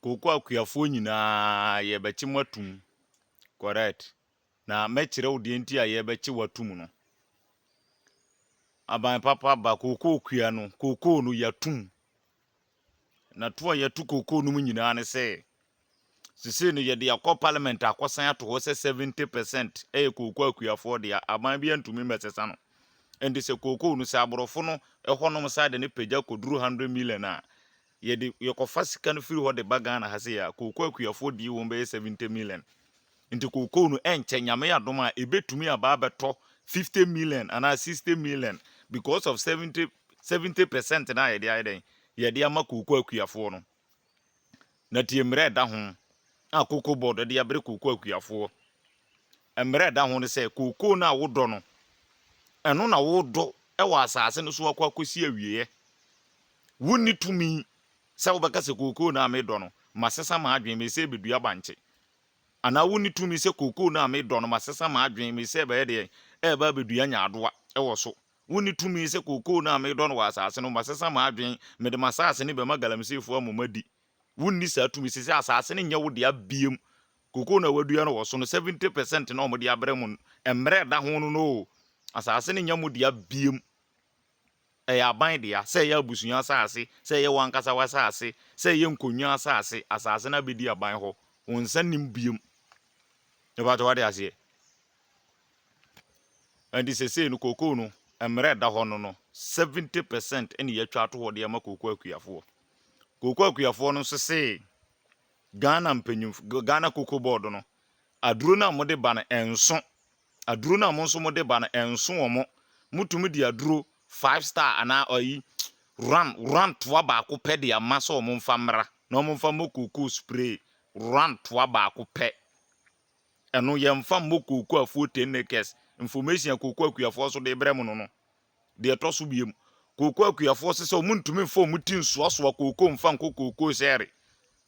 Koko akuafo nyina ye bechi matum. Correct. Na mechire odi enti a ye bechi watum no. Aban papa ba koko akua no, koko no yatum. Na to yatu koko no nyina ne se. Sisi no ye de akọ parliament akosan ato ho se 70% koko akuafo de aban bia ntumi mesesa no. Endi se koko no se aborofo no ehonom side ne pagya koduru 100 million a ye de yekofa sika no firi ho de baga na hase ya koko akuafo di wo be 70 million. Nti koko no enche nyame yadom a ebetumi aba beto 50 million and 60 million because of 70% na ye de ayeden ye de ama koko akuafo no. Na tie mre da ho a koko board de abre koko akuafo. Mre da ho ne se koko na wodo no eno na wodo ewa asase no so akwakosi awieye. Wuni tumi se wobeka se koko na me do no masesa ma adwen me se bedua banche. Ana wuni tumi se koko na me do no masesa ma adwen me se be de ba bedua nyaadoa ewo so. Wuni tumi se koko na me do no wa asase no masesa ma adwen me de masase ne be magalamsefo amomadi. Wuni sa tumi se asase ne nye wo de abiem. Koko na wadua no wo so no 70% na omode abrem emre da ho no. Asase ne nyamu dia biem aban dia se ya busunya asase se ya wankasa wasase se ya nkonwa asase na bedi aban ho wonsa nim biem e ba to wade ase andi sese no koko no emre da ho no 70% ene ya twa to ho de ma koko akuafo no sese Ghana mpanyum Ghana koko board no aduro na mo de ba na enso aduro na mo nso mo de ba na enso omo mutumi di aduro 5 star ana oyi run toa ba ko pe de amasa omo mfa mra na omo mfa mokoko spray run toa ba ko pe eno ye mfa mokoko afo 10 nekes information koko akuafo so de brem no de to so biem koko akuafo se omuntumi mfa omutin soasoa koko mfa nkoko shere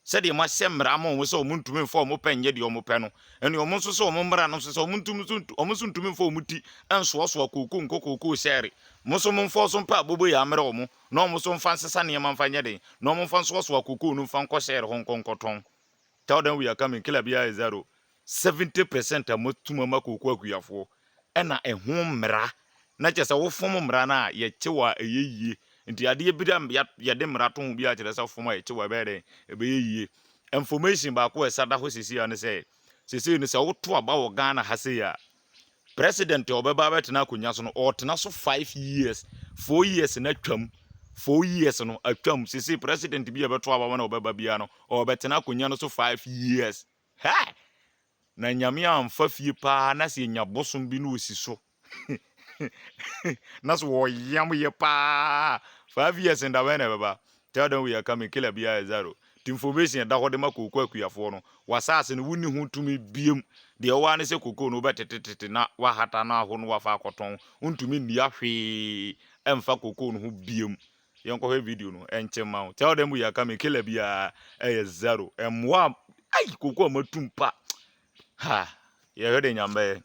se de ma semra ma wo se omuntumi mfa omo penye de omo pe no eno omo so se omo mra no se omuntumi omo so ntumi mfa omuti ensoasoa koko shere muso mfa so mpa bobo ya mra omo na omo so mfa nsesa ne ma mfa nye de na omo mfa nsoasoa koko no mfa nko shere ho nkonkoton. Tell them we are coming killer bia is 70% amotum ma koko akuafo ena ehom mra na chese wo fom mra na ye chewa eyeye nti ade ebidam ya de mra to bia chese se fom ye chewa be de ebe yeye information ba ko esada ho sisi ya ne se sisi ne se wo to aba wo Ghana ha se ya president obeba betena akonya so no otena so 5 years 4 years na twam 4 years no atwam sisi president bia beto aba na obeba bia no obetena akonya no so 5 years ha na nyame amfa fie pa na se nya bosom bi no osi so na so wo yam ye pa 5 years nda we na beba. Tell them we are coming killer bia is 0 the information da hode makoko akuafo no wasase no wuni hu tumi biem de wa ne se koko no betetete na wa hata na ho no wa fa akoton untumi ni ahwe emfa koko no hu biem yenko he video no enchema. Tell them we are coming killer bia is 0 emwa ai koko matumpa ha ye hode nyambe